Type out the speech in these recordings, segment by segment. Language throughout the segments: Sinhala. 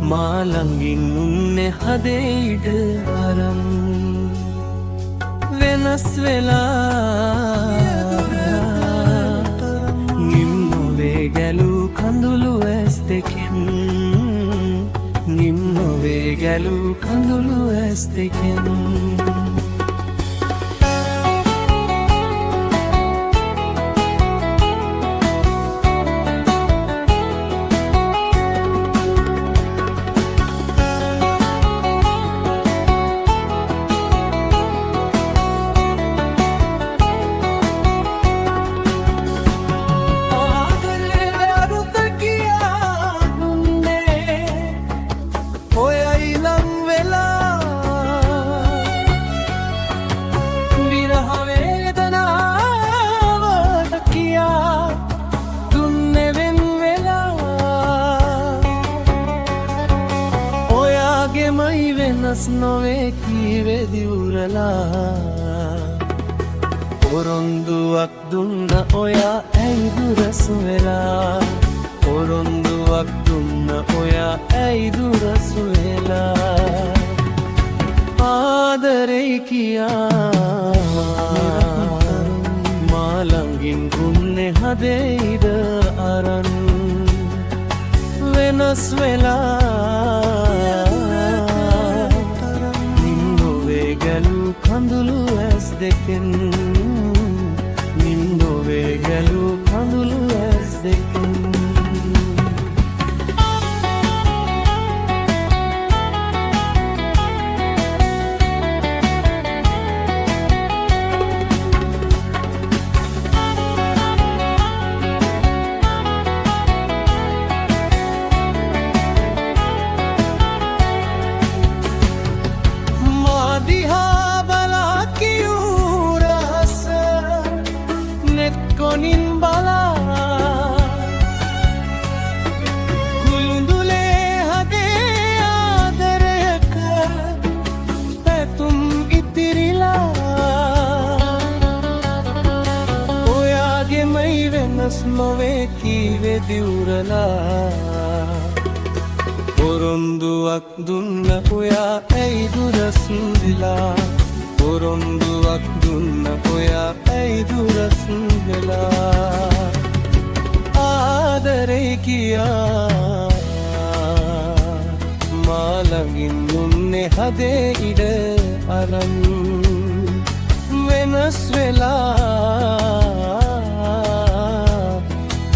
මාළඟින් උන්නේ හදේට අරන් වෙනස් වෙලා නිම්නොවේ ගැලූ කඳුළු ඇස් දෙකෙන් නිම්නොවේ ගැලූ කඳුළු ඇස් දෙකෙන් වෙනස් නොවේ කීවේ දිවුරලා පොරොන්දුවක් දුන්න ඔයා ඇයි දුරස් වෙලා පොරොන්දුවක් දුන්න ඔයා ඇයි දුරස් වෙලා ආදරේ කියා මාළඟින් උන්නේ හදේට අරන් වෙනස් වෙලා කඳුළු ඇස් දෙකෙන් නිම්නොවේ ගැලූ කඳුළු ඇස් දෙකෙන් කොනින් බලා කුළුඳුලේ හදේ ආදරයක පැතුම් ඉතිරිලා ඔයාගෙමයි වෙනස් නොවේ කීවේ දිවුරලා පොරොන්දුවක් දුන්න ඔයා ඇයි දුරස් වෙලා පොරොන්දුවක් දුන්න ඔයා ඇයි දුරස් වෙලා ආදරේ කියා මාළඟින් උන්නේ හදේ ඉඩ අරන් වෙනස් වෙලා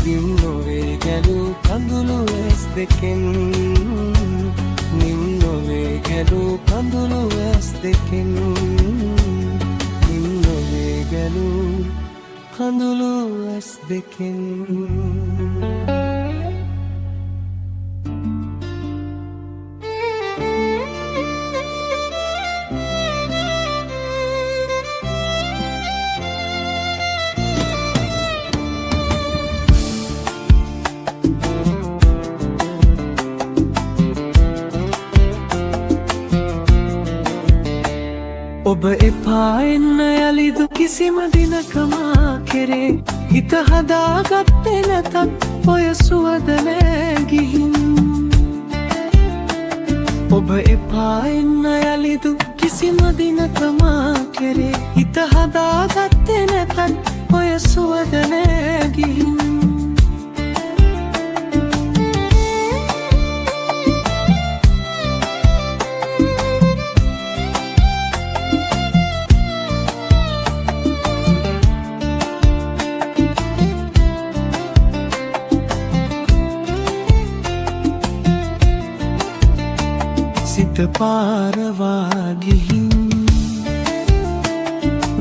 නිම්නොවේ ගැලූ කඳුළු ඇස් දෙකෙන් නිම්නොවේ ගැලූ කඳුළු ඇස් දෙකෙන් කඳුළු ඇස් දෙකෙන් ඔබ එපා එන්න යලිදු කිසිම දිනකමා කෙරේ හිත හදාගත්තේ නැතත් ඔය සුවද නෑ ගිහින් ඔබ එපා එන්න යලිදු කිසිම දිනකමා කෙරේ හිත හදාගත්තේ නැතත් ඔය සුවද නෑ ගිහින් සිත පාරවා ගිහින්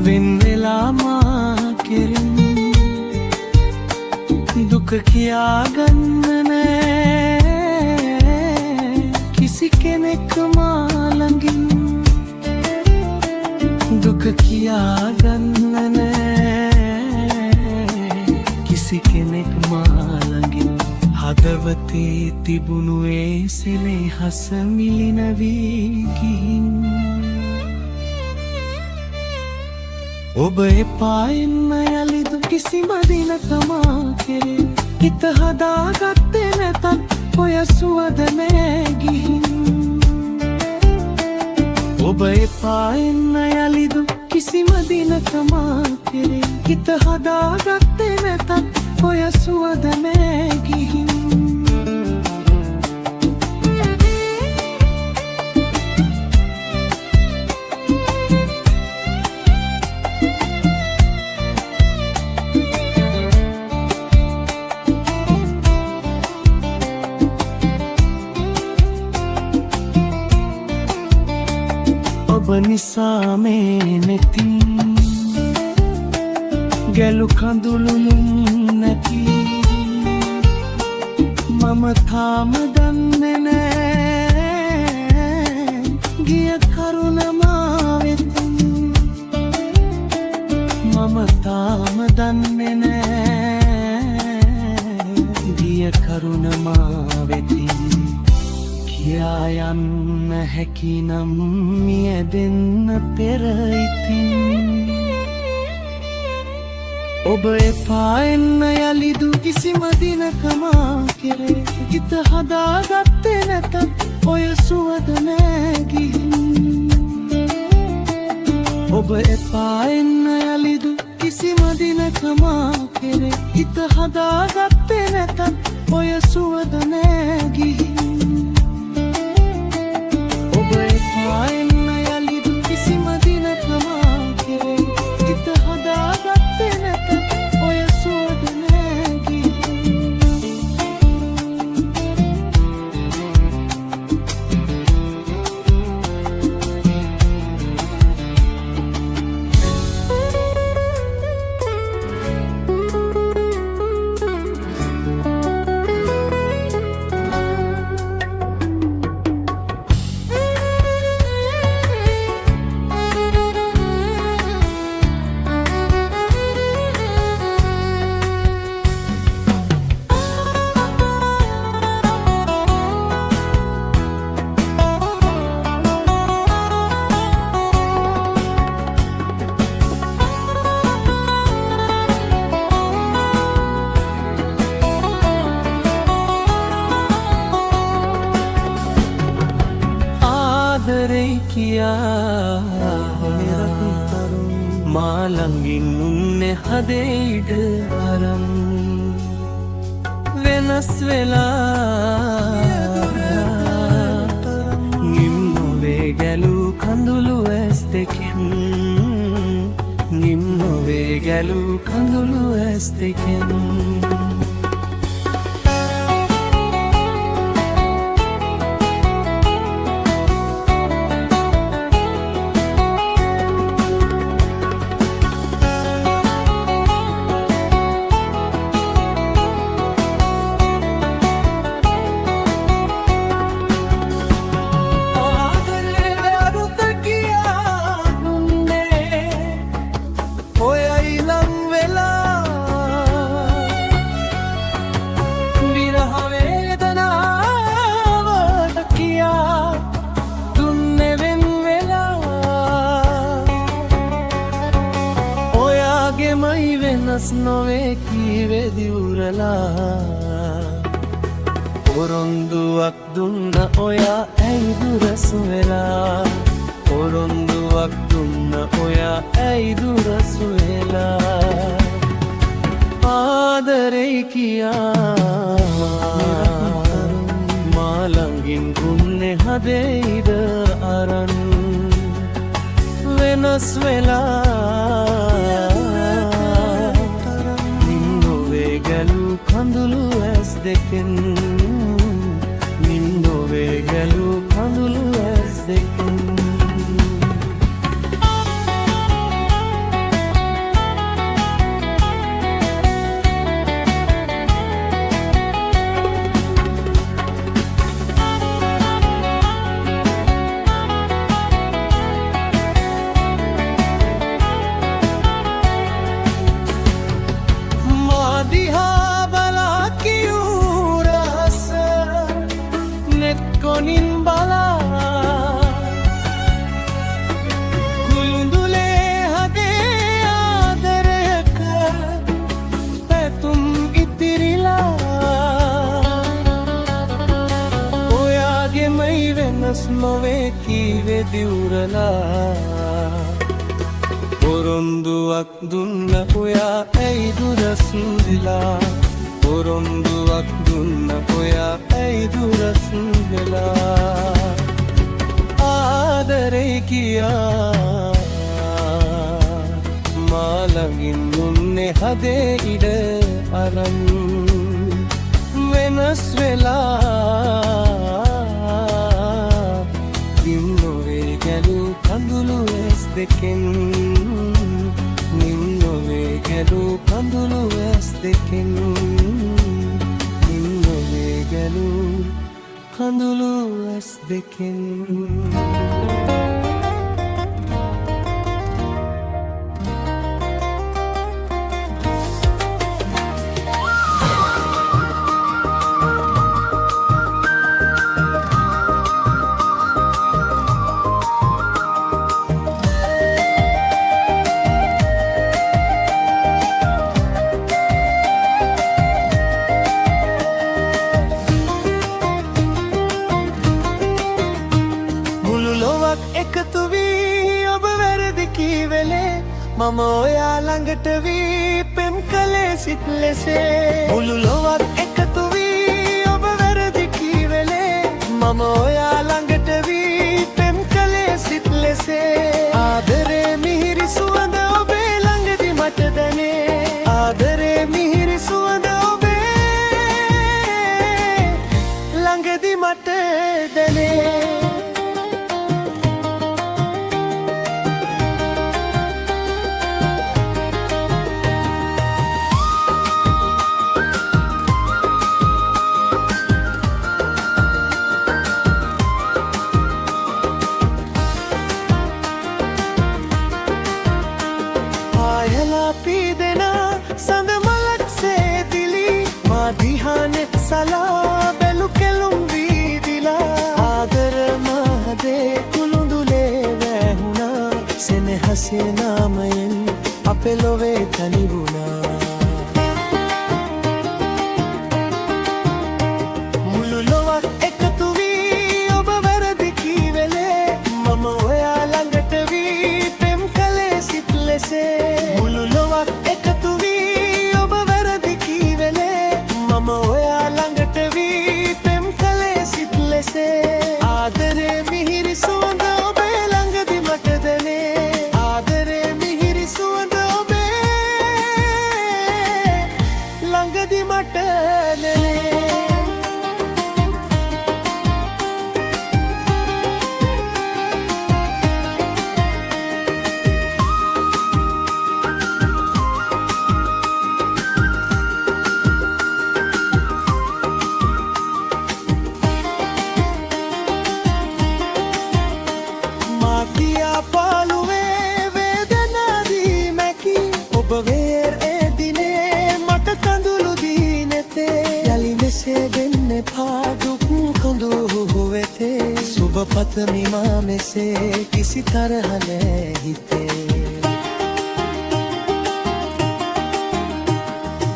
වෙන් වෙලා මා කෙරෙන් දුක කියාගන්න නෑ කිසි කෙනෙක් මා ළඟින් දුක කියාගන්න නෑ කිසි කෙනෙක් මා ළඟින් හදවතේ තිබුණු ඒ සෙනෙහස මිලින වී ගිහින් ඔබ එපා එන්න යලිදු කිසිම දිනකමා කෙරේ හිත හදාගත්තේ නැතත් ඔය සුවඳ නෑගිහින් ඔබ එපා එන්න යලිදු කිසිම දිනක මා කෙරේ හිත හදාගත්තේ නැතත් ඔය සුවඳ නෑගිහින් ඔබ නිසා මේ නෙතින් ගැලු කඳුළුලුම් නැති මම තාම දන්නේ නෑ ගිය කරුණ මා වෙතින් මම තාම දන්නේ නෑ ගිය කරුණ මා වෙතින් කියා යන්න හැකිනම් මියැදෙන්න පෙර ඉතින් ඔබ එපා එන්න යලිදු කිසිම දිනක මා කෙරේ හිත හදාගත්තේ නැතත් ඔය සුවඳ නෑගිහින් ඔබ එපා එන්න යලිදු කිසිම දිනක මා කෙරේ හිත හදාගත්තේ නැතත් ඔය සුවඳ නෑගිහින් මා ළඟින් උන්නේ හදේට අරන් වෙනස් වෙලා නිම්නොවේ ගැලූ කඳුළු ඇස් දෙකෙන් නිම්නොවේ ගැලූ කඳුළු ඇස් දෙකෙන් නොවේ කීවෙදි උරලා පොරොන්දුවක් දුන්න ඔයා ඇයි දුරස් වෙලා පොරොන්දුවක් දුන්න ඔයා ඇයි දුරස් වෙලා ආදරේ කියා මා ළඟින් උන්නේ හදේද අරන් වෙනස් වෙලා කඳුළු ඇස් දෙකෙන් නිම්නොවේ ගැලූ කඳුළු ඇස් දෙකෙන් වෙනස් නොවේ කීවේ දිවුරලා පොරොන්දුවක් දුන්න ඔයා ඇයි දුරස් වෙලා පොරොන්දුවක් දුන්න ඔයා ඇයි දුරස් වෙලා ආදරේ කියා මාළඟින් දුන්නේ හදේ ඉඩ අරන් වෙනස් වෙලා නින්නොවේ ගැලූ කඳුළු ඇස් දෙකෙන් නින්නොවේ ගැලූ කඳුළු ඇස් දෙකෙන් නින්නොවේ ගැලූ කඳුළු ඇස් දෙකෙන් එකතු වී ඔබ වැරදි කීවෙලේ මම ඔයා ළඟට වී පෙම් කළේ සිත් ලෙසේ මුළු ලොවක් එකතු වී ඔබ වැරදි කීවෙලේ මම ඔයා ළඟට වී පෙම් කළේ සිත් ලෙසේ ආදරේ මිහිරි සුවඳ ඔබේ ළඟදි මට දැනේ ආදරේ මිහිරි සුවඳ ඔබේ ළඟදි මට දැනේ සඳ මලක් සේදිලි මා දිහානෙත් සලා බැලු කෙළුම් වීදිලා ආදර මහදේ කුළුඳුලේ වැහුණා සෙනෙහසේ නාමයෙන් අපේ ලොවේ තනි වුණා මුළු ලොවක් එකතු වී ඔබ වැරදි කීවෙලේ මම ඔයා ළඟට වී පෙම් කළේ සිත් ලෙසේ මුළු ලොවක් එකතු වී ඔබ වැරදි කීවෙලේ මම ඔයා ළඟට වී පෙම් කළේ සිත් ලෙසේ ආදරේ මිහිරි සුවඳ ඔබේ ළඟදි මට දැනේ ආදරේ මිහිරි සුවඳ ඔබේ ළඟදි මට දැනේ පාලුවේ වේදනාදී මැකි ඔබ වේර් ඒ දිනේ මට කඳුළු දී නැතේ යලි මෙසේ දෙන්න පාදුක් කඳු වෙතේ සුබ පතමි මා මෙසේ කිසි තරහ නෑ හිතේ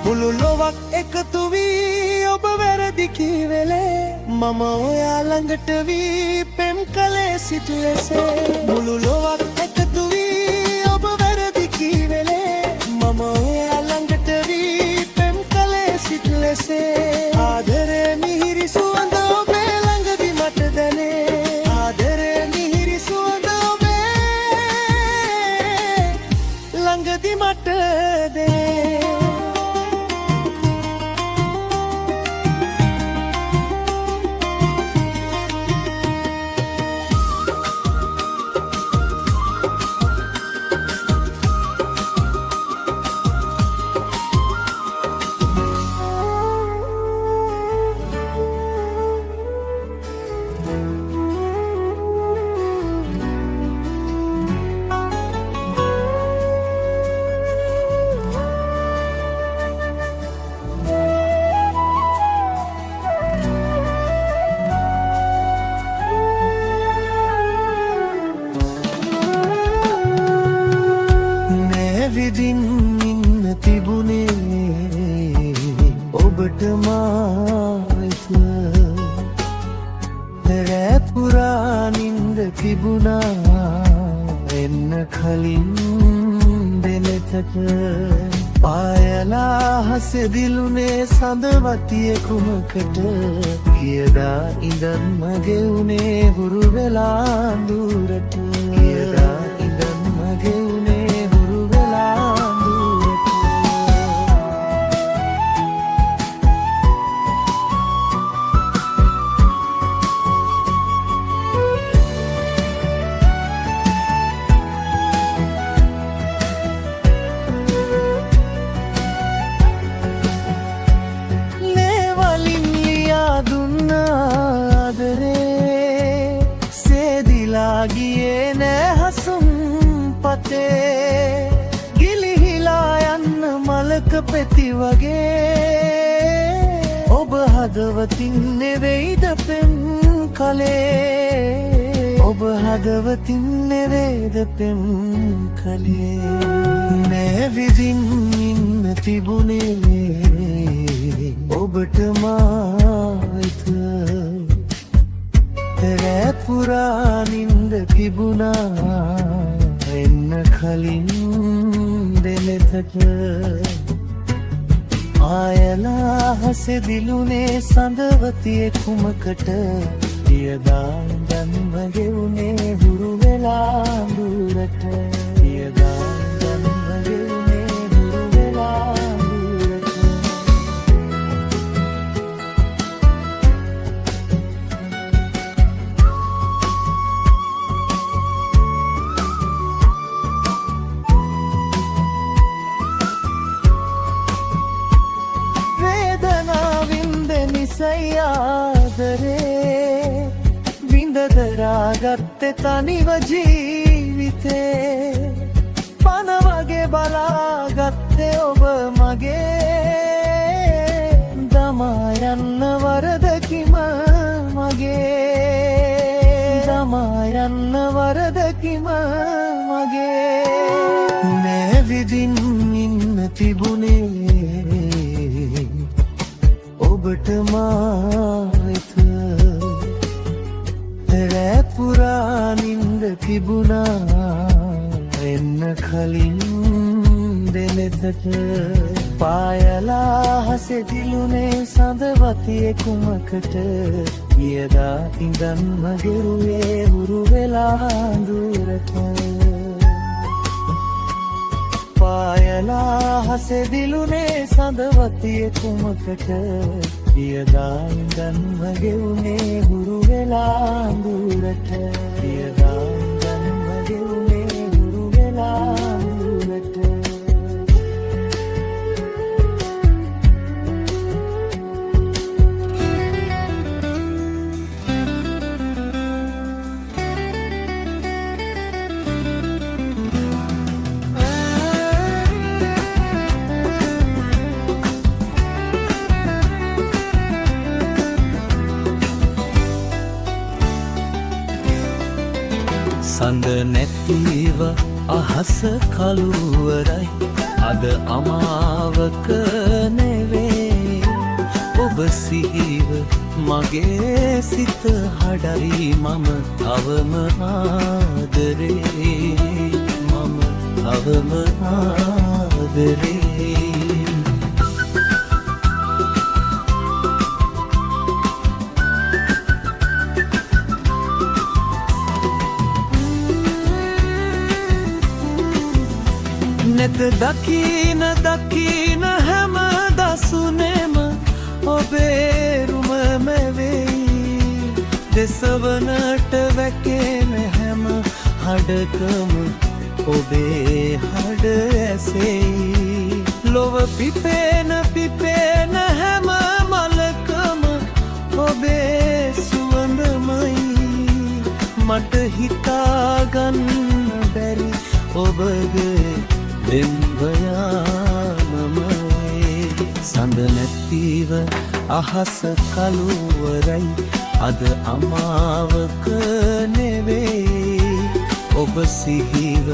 මුළු ලොවක් එකතු වී ඔබ වැරදි කීවෙලේ මම ඔයා ළඟට වී පෙම් කළේ සිත් ලෙසේ මුළු ලොවක් එකතු වී ඔබ වැරදි කීවෙලේ මම ඔයා ළඟට වී පෙම් කළේ සිත් ලෙසේ ආදරේ මිහිරි සුවඳ ඔබේ ළඟදි මට දැනේ ආදරේ මිහිරි සුවඳ ඔබේ ළඟදි මට දැනේ තිබුණා එන්න කලින් දෙලෙතට පායලා හසෙදිලුනේ සඳවතිය කුමකට කියදා ඉඳන් මගේ උනේ හුරු වෙලා දුරට කියදා ඉඳන් මගේ උනේ හුරු වෙලා දුරට ගියේ නෑ හසුම් පතේ ගිලිහිලා යන්න මලක පෙති වගේ ඔබ හදවතින් නෙවෙයිද පෙම් කලේ ඔබ හදවතින් නෙවෙයිද පෙම් කලේ නෑ විදින් ඉන්න තිබුණේ ඔබට මායිත රැපුරා නින්ද තිබුණා එන්න කලින් දෙලෙතට ආයලා හසෙදිලුනේ සඳවතිය කුමකට පියදා දැන් මගේ උනේ හුරු වෙලා දුරට පියදා දැන් මගේ උනේ හුරු වෙලා සයාදරේ විඳදරාගත්තෙ තනිව ජීවිතේ පන වගේ බලාගත්තෙ ඔබ මගේ දමායන්න වරදකිම මගේ දමායන්න වරදකිම මගේ නෑවිදින් ඉන්න තිබුණේ ඔබට මායිත රැපුරා නින්ද තිබුණා එන්න කලින් දෙලෙතට පායලා හසෙදිලුනේ සඳවතිය කුමකට කියදා ඉඳන් මගෙරුවේ හුරු වෙලා දුරට පායලා හසෙදිලුනේ සඳවතිය කුමකට කියදා ඉඳන් මගේ උනේ හුරු වෙලා දුරට කියදා ඉඳන් මගේ උනේ හුරු වෙලා දුරට සඳ නැතිව අහස කළුවරයි අද අමාවක නෙවේ ඔබ සිහිව මගේ සිත හඩයි මම තවම ආදරේ මම තවම ආදරේ නැත දකින දකින හැම දසුනේම ඔබේ රුමම වෙයි දෙසවනට වැකෙන හැම හඩකම ඔබේ හඩ ඇසෙයි ලොව පිපෙන පිපෙන හැම මලකම ඔබේ සුවඳමයි මට හිතාගන්න බැරි ඔබගේ දෙම්වයාමමයි සඳ නැතිව අහස කළුවරයි අද අමාවක නෙවෙයි ඔබ සිහිව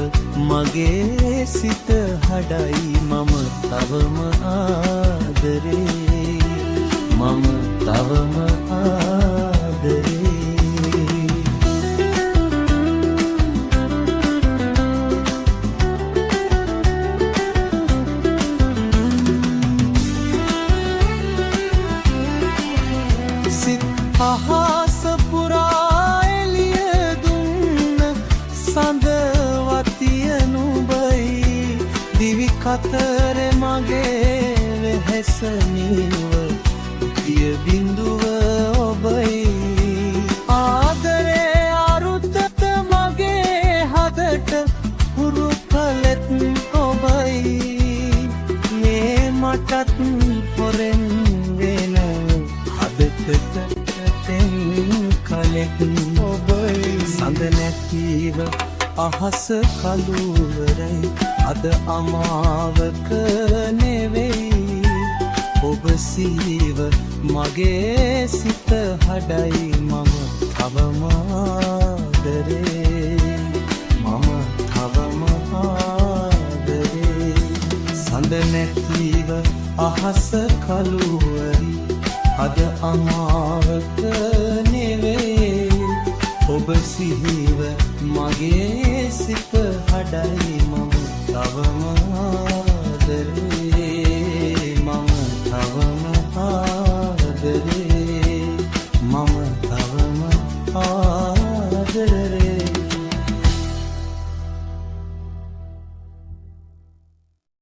මගේ සිත හඩයි මම තවම ආදරේ මම තවම ආදරේ අතරේ මගේ වෙහෙස නිව පිය බිඳුව ඔබයි ආදරේ අරුතට මගේ හදට හුරු කළෙත් ඔබයි මේ මටත් පොරෙන් වෙන හදට තෙන් කලෙත් ඔබයි සඳ නැතිව අහස කළුවරයි අද අමාවක නෙවෙයි ඔබ සිහිව මගේ සිත හඩයි මම තවම ආදරේ මම තවම ආදරේ සඳ නැතිව අහස කළුවරයි අද අමාවක නෙවෙයි ඔබ සිහිව මගේ සිත හඩයි මම තවම ආදරේ මම තවම ආදරේ